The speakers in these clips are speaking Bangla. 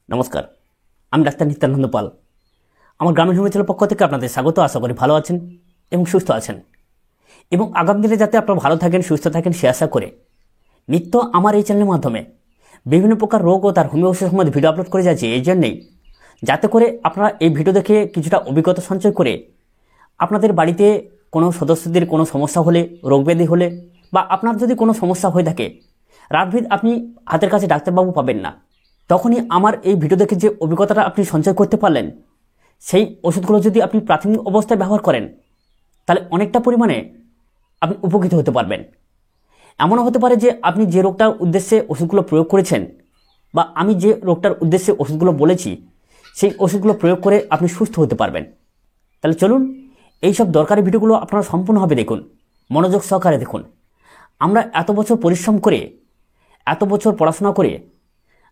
নমস্কার, আমি ডাক্তার নিত্যানন্দ পাল। আমার গ্রামীণ হোমিওপ্যাথির পক্ষ থেকে আপনাদের স্বাগত। আশা করি ভালো আছেন এবং সুস্থ আছেন, এবং আগামী দিনে যাতে আপনারা ভালো থাকেন, সুস্থ থাকেন, সে আশা করে নিত্য আমার এই চ্যানেলের মাধ্যমে বিভিন্ন প্রকার রোগ ও তার হোমিও ওষুধের সম্বন্ধে ভিডিও আপলোড করে যাচ্ছি। এই জন্যেই যাতে করে আপনারা এই ভিডিও দেখে কিছুটা অভিজ্ঞতা সঞ্চয় করে আপনাদের বাড়িতে কোনো সদস্যদের কোনো সমস্যা হলে, রোগব্যাধি হলে, বা আপনার যদি কোনো সমস্যা হয়ে থাকে, রাতভেদ আপনি হাতের কাছে ডাক্তারবাবু পাবেন না, তখনই আমার এই ভিডিও দেখে যে অভিজ্ঞতাটা আপনি সঞ্চয় করতে পারলেন, সেই ওষুধগুলো যদি আপনি প্রাথমিক অবস্থায় ব্যবহার করেন, তাহলে অনেকটা পরিমাণে আপনি উপকৃত হতে পারবেন। এমনও হতে পারে যে আপনি যে রোগটার উদ্দেশ্যে ওষুধগুলো প্রয়োগ করেছেন, বা আমি যে রোগটার উদ্দেশ্যে ওষুধগুলো বলেছি, সেই ওষুধগুলো প্রয়োগ করে আপনি সুস্থ হতে পারবেন। তাহলে চলুন এইসব দরকারি ভিডিওগুলো আপনারা সম্পূর্ণভাবে দেখুন, মনোযোগ সহকারে দেখুন। আমরা এত বছর পরিশ্রম করে, এত বছর পড়াশোনা করে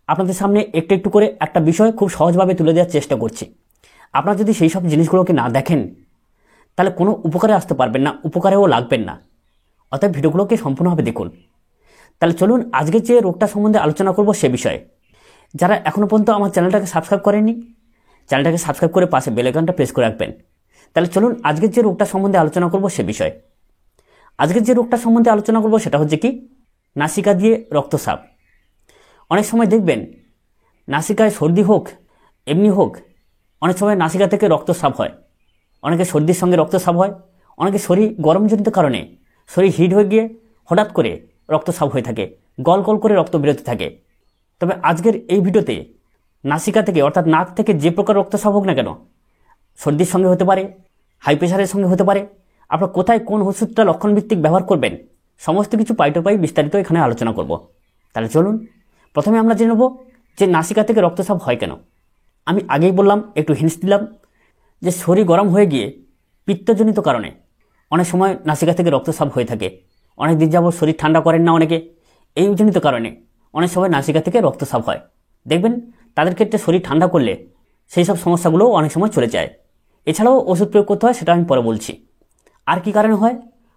আপনাদের সামনে একটু একটু করে একটা বিষয় খুব সহজভাবে তুলে দেওয়ার চেষ্টা করছি। আপনারা যদি সেই সব জিনিসগুলোকে না দেখেন, তাহলে কোনো উপকারে আসতে পারবেন না, উপকারেও লাগবেন না। অতএব ভিডিওগুলোকে সম্পূর্ণভাবে দেখুন। তাহলে চলুন আজকে যে রোগটা সম্বন্ধে আলোচনা করব সে বিষয়ে যারা এখনও পর্যন্ত আমার চ্যানেলটাকে সাবস্ক্রাইব করেননি, চ্যানেলটাকে সাবস্ক্রাইব করে পাশে বেল আইকনটা প্রেস করে রাখবেন। তাহলে চলুন আজকের যে রোগটা সম্বন্ধে আলোচনা করব সে বিষয়ে। আজকের যে রোগটা সম্বন্ধে আলোচনা করব সেটা হচ্ছে কি, নাসিকা দিয়ে রক্তস্রাব। অনেক সময় দেখবেন নাসিকায় সর্দি হোক, এমনি হোক, অনেক সময় নাসিকা থেকে রক্তস্রাব হয়। অনেকে সর্দির সঙ্গে রক্তস্রাব হয়, অনেকে শরীর গরমজনিত কারণে শরীর হিট হয়ে গিয়ে হঠাৎ করে রক্তস্রাব হয়ে থাকে, গল গল করে রক্ত বেরোতে থাকে। তবে আজকের এই ভিডিওতে নাসিকা থেকে অর্থাৎ নাক থেকে যে প্রকার রক্তস্রাব হোক না কেন, সর্দির সঙ্গে হতে পারে, হাই প্রেশারের সঙ্গে হতে পারে, আপনার কোথায় কোন ওষুধটা লক্ষণভিত্তিক ব্যবহার করবেন, সমস্ত কিছু পাই টু পাই বিস্তারিত এখানে আলোচনা করব। তাহলে চলুন প্রথমে আমরা জেনে নেব যে নাসিকা থেকে রক্তস্রাব হয় কেন। আমি আগেই বললাম, একটু হিন্টস দিলাম, যে শরীর গরম হয়ে গিয়ে পিত্তজনিত কারণে অনেক সময় নাসিকা থেকে রক্তস্রাব হয়ে থাকে। অনেক দিন যাবত শরীর ঠান্ডা করেন না অনেকে, এই জনিত কারণে অনেক সময় নাসিকা থেকে রক্তস্রাব হয়। দেখবেন তাদের ক্ষেত্রে শরীর ঠান্ডা করলে সেই সব সমস্যাগুলোও অনেক সময় চলে যায়। এছাড়াও ওষুধ প্রয়োগ করতে হয়, সেটা আমি পরে বলছি। আর কি কারণে হয়?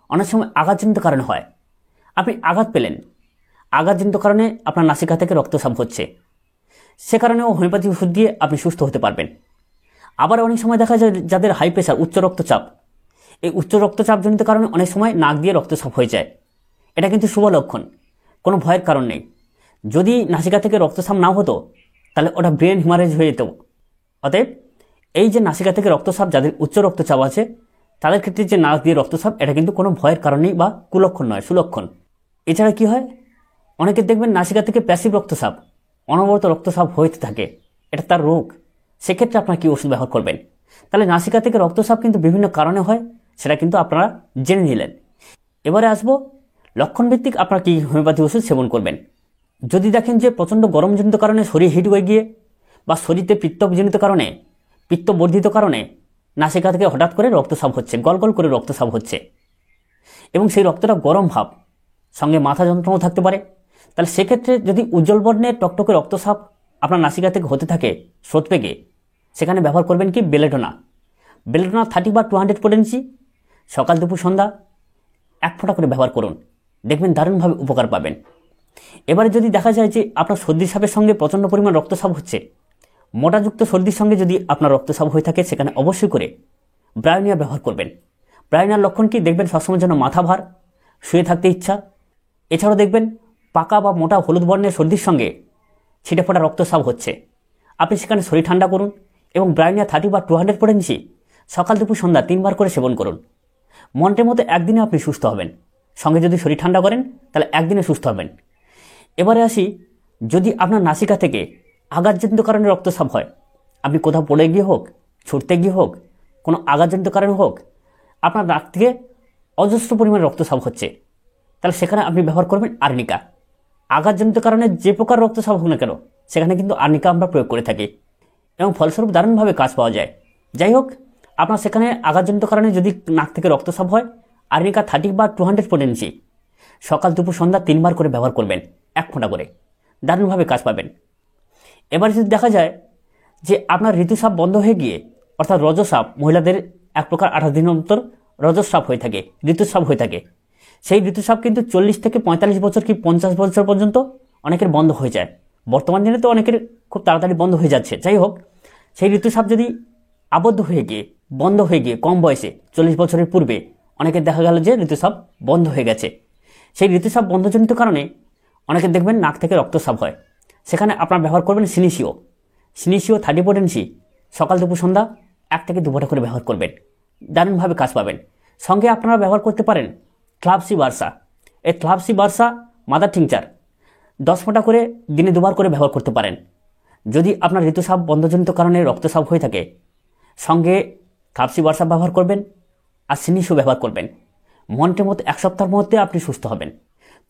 অনেক সময় আঘাতজনিত কারণে হয়। আপনি আঘাত পেলেন, আঘাতজনিত কারণে আপনার নাসিকা থেকে রক্তস্রাব হচ্ছে, সে কারণেও হোমিওপ্যাথি ওষুধ দিয়ে আপনি সুস্থ হতে পারবেন। আবার অনেক সময় দেখা যায় যাদের হাই প্রেশার, উচ্চ রক্তচাপ, এই উচ্চ রক্তচাপজনিত কারণে অনেক সময় নাক দিয়ে রক্তস্রাব হয়ে যায়। এটা কিন্তু শুভ লক্ষণ, কোনো ভয়ের কারণ নেই। যদি নাসিকা থেকে রক্তস্রাব না হতো তাহলে ওটা ব্রেন হিমারেজ হয়ে যেত। অতএব এই যে নাসিকা থেকে রক্তস্রাব, যাদের উচ্চ রক্তচাপ আছে তাদের ক্ষেত্রে যে নাক দিয়ে রক্তস্রাব, এটা কিন্তু কোনো ভয়ের কারণ নেই বা কুলক্ষণ নয়, সুলক্ষণ। এছাড়া কি হয়, অনেকে দেখবেন নাসিকা থেকে প্যাসিভ রক্তস্রাব, অনবরত রক্তস্রাব হতে থাকে, এটা তার রোগ। সেক্ষেত্রে আপনারা কী ওষুধ ব্যবহার করবেন? তাহলে নাসিকা থেকে রক্তস্রাব কিন্তু বিভিন্ন কারণে হয়, সেটা কিন্তু আপনারা জেনে নিলেন। এবারে আসবো লক্ষণভিত্তিক আপনারা কী হোমিওপ্যাথি ওষুধ সেবন করবেন। যদি দেখেন যে প্রচণ্ড গরমজনিত কারণে শরীর হিট হয়ে গিয়ে, বা শরীরে পিত্তজনিত কারণে, পিত্ত বর্ধিত কারণে নাসিকা থেকে হঠাৎ করে রক্তস্রাব হচ্ছে, গল গল করে রক্তস্রাব হচ্ছে, এবং সেই রক্তটা গরম ভাব, সঙ্গে মাথা যন্ত্রণাও থাকতে পারে, তাহলে সেক্ষেত্রে যদি উজ্জ্বল বর্ণের টকটকে রক্তস্রাব আপনার নাসিকা থেকে হতে থাকে স্রোত বেগে, সেখানে ব্যবহার করবেন কি, বেলেডোনা। বেলেডোনা 30 বা 200 পোটেন্সি সকাল দুপুর সন্ধ্যা 1 ফোঁটা করে ব্যবহার করুন, দেখবেন দারুণভাবে উপকার পাবেন। এবারে যদি দেখা যায় যে আপনার সর্দির সাপের সঙ্গে প্রচণ্ড পরিমাণ রক্তস্রাব হচ্ছে, মোটাযুক্ত সর্দির সঙ্গে যদি আপনার রক্তস্রাব হয়ে থাকে, সেখানে অবশ্যই করে ব্রায়োনিয়া ব্যবহার করবেন। ব্রায়োনিয়ার লক্ষণ কি, দেখবেন সবসময়ের জন্য মাথা ভার, শুয়ে থাকতে ইচ্ছা। এছাড়াও দেখবেন পাকা বা মোটা হলুদ বর্ণের সর্দির সঙ্গে ছিটে ফোটা রক্তস্রাব হচ্ছে, আপনি সেখানে শরীর ঠান্ডা করুন এবং ব্রায়োনিয়া 30 বা 200 পোটেন্সি সকাল দুপুর সন্ধ্যা 3 বার করে সেবন করুন। মন্ত্রের মতো একদিনে আপনি সুস্থ হবেন। সঙ্গে যদি শরীর ঠান্ডা করেন তাহলে একদিনে সুস্থ হবেন। এবারে আসি, যদি আপনার নাসিকা থেকে আঘাতজনিত কারণে রক্তস্রাব হয়, আপনি কোথাও পড়ে গিয়ে হোক, ছুটতে গিয়ে হোক, কোনো আঘাতজনিত কারণে হোক, আপনার নাক থেকে অজস্র পরিমাণে রক্তস্রাব হচ্ছে, তাহলে সেখানে আপনি ব্যবহার করবেন আর্নিকা। আঘাতজনিত কারণে যে প্রকার রক্তস্রাব হোক না কেন, সেখানে কিন্তু আর্নিকা আমরা প্রয়োগ করে থাকি, এবং ফলস্বরূপ দারুণভাবে কাজ পাওয়া যায়। যাই হোক, আপনার সেখানে আঘাতজনিত কারণে যদি নাক থেকে রক্তস্রাব হয়, আর্নিকা 30 বা 200 পোটেন্সি সকাল দুপুর সন্ধ্যা 3 বার করে ব্যবহার করবেন, 1 ফোঁটা করে, দারুণভাবে কাজ পাবেন। এবার যদি দেখা যায় যে আপনার ঋতুস্রাব বন্ধ হয়ে গিয়ে, অর্থাৎ রজস্রাব, মহিলাদের এক প্রকার 18 দিন অন্তর রজস্রাব হয়ে থাকে, ঋতুস্রাব হয়ে থাকে, সেই ঋতুস্রাব কিন্তু 40 থেকে 45 বছর কি 50 বছর পর্যন্ত অনেকের বন্ধ হয়ে যায়, বর্তমান দিনে তো অনেকের খুব তাড়াতাড়ি বন্ধ হয়ে যাচ্ছে। যাই হোক, সেই ঋতুস্রাব যদি আবদ্ধ হয়ে গিয়ে বন্ধ হয়ে গিয়ে কম বয়সে 40 বছরের পূর্বে অনেকের দেখা গেল যে ঋতুস্রাব বন্ধ হয়ে গেছে। সেই ঋতুস্রাব বন্ধজনিত কারণে অনেকে দেখবেন নাক থেকে রক্তস্রাব হয়। সেখানে আপনার ব্যবহার করবেন সিনিসিও 30 পোটেন্সি, সকাল দুপুর সন্ধ্যা 1 থেকে 2 ফোঁটা করে ব্যবহার করবেন, দারুণভাবে কাজ পাবেন। সঙ্গে আপনারা ব্যবহার করতে পারেন ক্লাবসি বার্সা। এই ক্লাবসি বার্সা মাদার টিংচার 10 ফোঁটা করে দিনে 2 বার করে ব্যবহার করতে পারেন। যদি আপনার ঋতুস্রাব বন্ধজনিত কারণে রক্তস্রাব হয়ে থাকে, সঙ্গে ক্লাবসি বার্সা ব্যবহার করবেন আর সিনিসিও ব্যবহার করবেন। মন্ত্রের মতো 1 সপ্তাহের মধ্যে আপনি সুস্থ হবেন,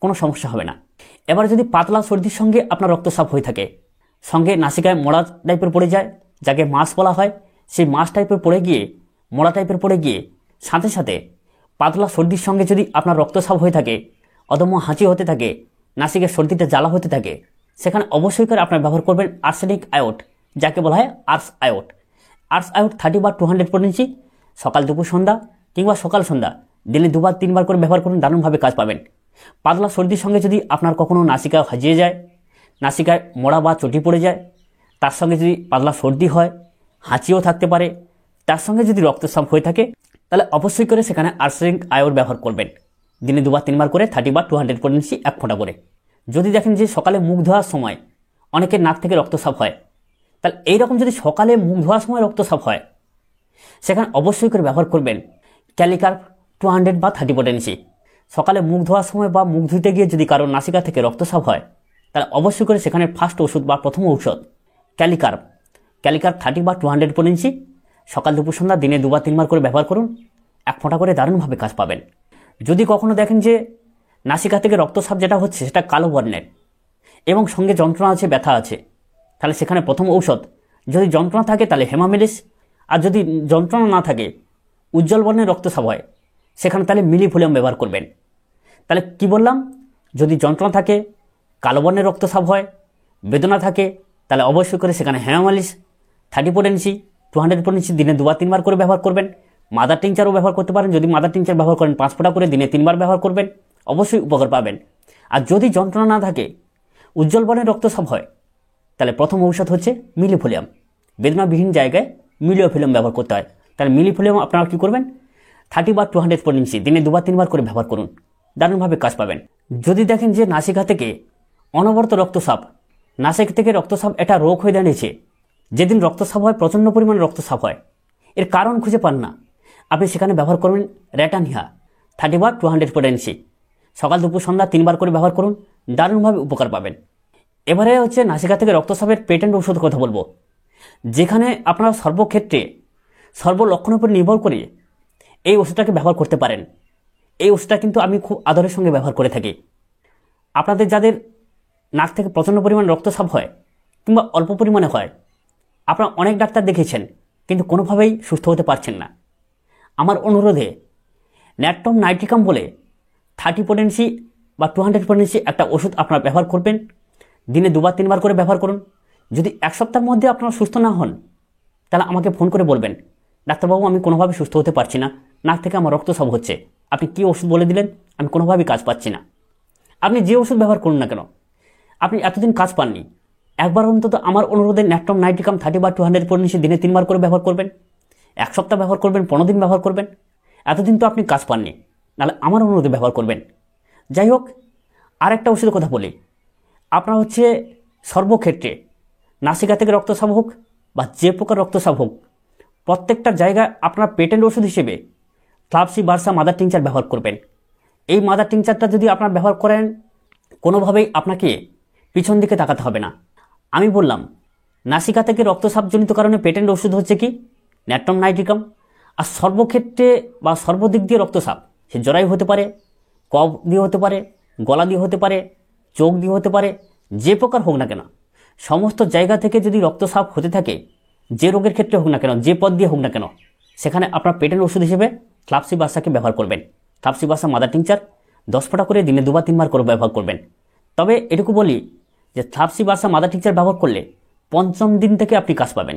কোনো সমস্যা হবে না। এবার যদি পাতলা সর্দির সঙ্গে আপনার রক্তস্রাব হয়ে থাকে, সঙ্গে নাসিকায় মোড়া টাইপের পড়ে যায়, যাকে মাস বলা হয়, সেই মাস টাইপের পড়ে গিয়ে মোড়া টাইপের পড়ে গিয়ে সাথে সাথে পাতলা সর্দির সঙ্গে যদি আপনার রক্তস্রাব হয়ে থাকে, অদম্য হাঁচি হতে থাকে, নাসিকের সর্দিতে জ্বালা হতে থাকে, সেখানে অবশ্যই করে আপনার ব্যবহার করবেন আর্সেনিক আয়োড, যাকে বলা হয় আর্স আয়োড। আর্স আয়োড 30 বা 200 পোটেন্সি, সকাল দুপুর সন্ধ্যা কিংবা সকাল সন্ধ্যা দিনে 2 বার 3 বার করে ব্যবহার করুন, দারুণভাবে কাজ পাবেন। পাতলা সর্দির সঙ্গে যদি আপনার কখনো নাসিকা হাজিয়ে যায়, নাসিকায় মোড়া বা চটি পড়ে যায়, তার সঙ্গে যদি পাতলা সর্দি হয়, হাঁচিও থাকতে পারে, তার সঙ্গে যদি রক্তস্রাব হয়ে থাকে, তাহলে অবশ্যই করে সেখানে আর্সেনিক আয়োড ব্যবহার করবেন। দিনে 2 বার 3 বার করে 30 বা 200 পোটেন্সি 1 ফোঁটা করে। যদি দেখেন যে সকালে মুখ ধোয়ার সময় অনেকের নাক থেকে রক্তস্রাব হয়, তাহলে এইরকম যদি সকালে মুখ ধোয়ার সময় রক্তস্রাব হয়, সেখানে অবশ্যই করে ব্যবহার করবেন ক্যালিকার্প 200 বা 30 পোটেন্সি। সকালে মুখ ধোয়ার সময় বা মুখ ধুতে গিয়ে যদি কারোর নাসিকা থেকে রক্তস্রাব হয়, তাহলে অবশ্যই করে সেখানে ফার্স্ট ওষুধ বা প্রথম ঔষধ ক্যালিকার্প 30 বা 200 পোটেন্সি, সকাল দুপুর সন্ধ্যা দিনে 2 বার 3 বার করে ব্যবহার করুন, 1 ফোঁটা করে দারুণভাবে কাজ পাবেন। যদি কখনো দেখেন যে নাসিকা থেকে রক্তস্রাব যেটা হচ্ছে সেটা কালো বর্ণের এবং সঙ্গে যন্ত্রণা আছে, ব্যথা আছে, তাহলে সেখানে প্রথম ঔষধ, যদি যন্ত্রণা থাকে তাহলে হেমামেলিস, আর যদি যন্ত্রণা না থাকে, উজ্জ্বল বর্ণের রক্তস্রাব হয়, সেখানে তাহলে মিলিফোলিয়াম ব্যবহার করবেন। তাহলে কি বললাম, যদি যন্ত্রণা থাকে, কালো বর্ণের রক্তস্রাব হয়, বেদনা থাকে, তাহলে অবশ্যই করে সেখানে হেমামেলিস 30 পোটেন্সি 200 পোটেন্সি দিনে 2 বার 3 বার করে ব্যবহার করবেন। মাদার টিংচারও ব্যবহার করতে পারেন। যদি মাদার টিংচার ব্যবহার করেন 5 ফোঁটা করে দিনে 3 বার ব্যবহার করবেন, অবশ্যই উপকার পাবেন। আর যদি যন্ত্রণা না থাকে, উজ্জ্বল বর্ণের রক্তস্রাব হয়, তাহলে প্রথম ঔষধ হচ্ছে মিলিফোলিয়াম। বেদনাবিহীন জায়গায় মিলিওফিলিয়াম ব্যবহার করতে হয়। তাহলে মিলিফোলিয়াম আপনারা কী করবেন, 30 বা 200 পোটেন্সি দিনে 2 বার 3 বার করে ব্যবহার করুন, দারুণভাবে কাজ পাবেন। যদি দেখেন যে নাসিকা থেকে অনবরত রক্তস্রাব, নাসিকা থেকে রক্তস্রাব এটা রোগ হয়ে দাঁড়িয়েছে, যেদিন রক্তস্রাব হয় প্রচণ্ড পরিমাণে রক্তস্রাব হয়, এর কারণ খুঁজে পান না, আপনি সেখানে ব্যবহার করবেন রেটানিয়া 30 বা 200 পোটেন্সি, সকাল দুপুর সন্ধ্যা 3 বার করে ব্যবহার করুন, দারুণভাবে উপকার পাবেন। এবারে হচ্ছে নাসিকা থেকে রক্তস্রাবের পেটেন্ট ওষুধের কথা বলবো, যেখানে আপনারা সর্বক্ষেত্রে সর্বলক্ষণের উপর নির্ভর করে এই ওষুধটাকে ব্যবহার করতে পারেন। এই ওষুধটা কিন্তু আমি খুব আদরের সঙ্গে ব্যবহার করে থাকি। আপনাদের যাদের নাক থেকে প্রচণ্ড পরিমাণে রক্তস্রাব হয় কিংবা অল্প পরিমাণে হয়, আপনারা অনেক ডাক্তার দেখিয়েছেন কিন্তু কোনোভাবেই সুস্থ হতে পারছেন না, আমার অনুরোধে ন্যাট্রম নাইট্রিকাম বলে 30 পোটেন্সি বা 200 পোটেন্সি একটা ওষুধ আপনারা ব্যবহার করবেন। দিনে 2 বার 3 বার করে ব্যবহার করুন। যদি 1 সপ্তাহের মধ্যে আপনারা সুস্থ না হন, তাহলে আমাকে ফোন করে বলবেন, ডাক্তারবাবু আমি কোনোভাবে সুস্থ হতে পারছি না, নাক থেকে আমার রক্তস্রাব হচ্ছে, আপনি কী ওষুধ বলে দিলেন, আমি কোনোভাবেই কাজ পাচ্ছি না। আপনি যে ওষুধ ব্যবহার করুন না কেন, আপনি এতদিন কাজ পাননি, একবার অন্তত আমার অনুরোধে ন্যাট্রম নাইট্রিকাম 30 বা 200 পোটেন্সি দিনে 3 বার করে ব্যবহার করবেন। 1 সপ্তাহ ব্যবহার করবেন, 15 দিন ব্যবহার করবেন, এতদিন তো আপনি কাজ পাননি, নাহলে আমার অনুরোধে ব্যবহার করবেন। যাই হোক, আর একটা ওষুধের কথা বলি, আপনার হচ্ছে সর্বক্ষেত্রে নাসিকা থেকে রক্তস্রাব হোক বা যে প্রকার রক্তস্রাব হোক, প্রত্যেকটা জায়গায় আপনার পেটেন্ট ওষুধ হিসেবে ক্লাবসি বার্সা মাদার টিংচার ব্যবহার করবেন। এই মাদার টিংচারটা যদি আপনার ব্যবহার করেন, কোনোভাবেই আপনাকে পিছন দিকে তাকাতে হবে না। আমি বললাম নাসিকা থেকে রক্তস্রাবজনিত কারণে পেটেন্ট ওষুধ হচ্ছে কি ন্যাট্রম নাইট্রিকাম, আর সর্বক্ষেত্রে বা সর্বদিক দিয়ে রক্তস্রাব, সে জরায়ু হতে পারে, কফ দিয়ে হতে পারে, গলা দিয়ে হতে পারে, চোখ দিয়ে হতে পারে, যে প্রকার হোক না কেন, সমস্ত জায়গা থেকে যদি রক্তস্রাব হতে থাকে, যে রোগের ক্ষেত্রে হোক না কেন, যে পথ দিয়ে হোক না কেন, সেখানে আপনার পেটেন্ট ওষুধ হিসেবে ক্লাবসি বার্সাকে ব্যবহার করবেন। ক্লাবসি বার্সা মাদার টিংচার 10 ফোঁটা করে দিনে 2 বা 3 বার করে ব্যবহার করবেন। তবে এটুকু বলি যে ক্লাবসি বার্সা মাদার টিংচার ব্যবহার করলে 5ম দিন থেকে আপনি কাজ পাবেন।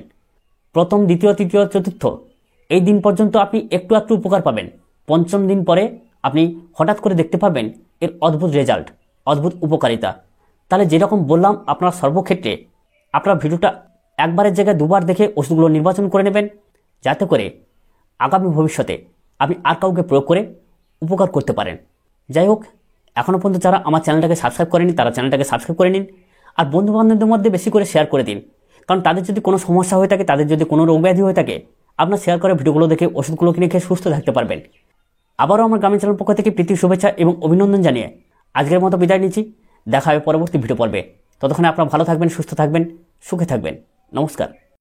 প্রথম, দ্বিতীয়, তৃতীয়, চতুর্থ এই দিন পর্যন্ত আপনি একটু একটু উপকার পাবেন। 5ম দিন পরে আপনি হঠাৎ করে দেখতে পাবেন এর অদ্ভুত রেজাল্ট, অদ্ভুত উপকারিতা। তাহলে যেরকম বললাম আপনারা সর্বক্ষেত্রে আপনার ভিডিওটা একবারের জায়গায় দুবার দেখে ওষুধগুলো নির্বাচন করে নেবেন, যাতে করে আগামী ভবিষ্যতে আপনি আর কাউকে প্রয়োগ করে উপকার করতে পারেন। যাই হোক, এখনও পর্যন্ত যারা আমার চ্যানেলটাকে সাবস্ক্রাইব করেনি তারা চ্যানেলটাকে সাবস্ক্রাইব করে নিন, আর বন্ধুবান্ধবদের মধ্যে বেশি করে শেয়ার করে দিন। কারণ তাদের যদি কোনো সমস্যা হয়ে থাকে, তাদের যদি কোনো রোগ ব্যাধি হয়ে থাকে, আপনার শেয়ার করা ভিডিওগুলো দেখে ওষুধগুলো কিনে খেয়ে সুস্থ থাকতে পারবেন। আবারও আমার গ্রামীণ চ্যানেল পক্ষ থেকে প্রীতি শুভেচ্ছা এবং অভিনন্দন জানিয়ে আজকের মতো বিদায় নিচ্ছি। দেখা হবে পরবর্তী ভিডিও পর্বে। ততক্ষণে আপনারা ভালো থাকবেন, সুস্থ থাকবেন, সুখে থাকবেন। নমস্কার।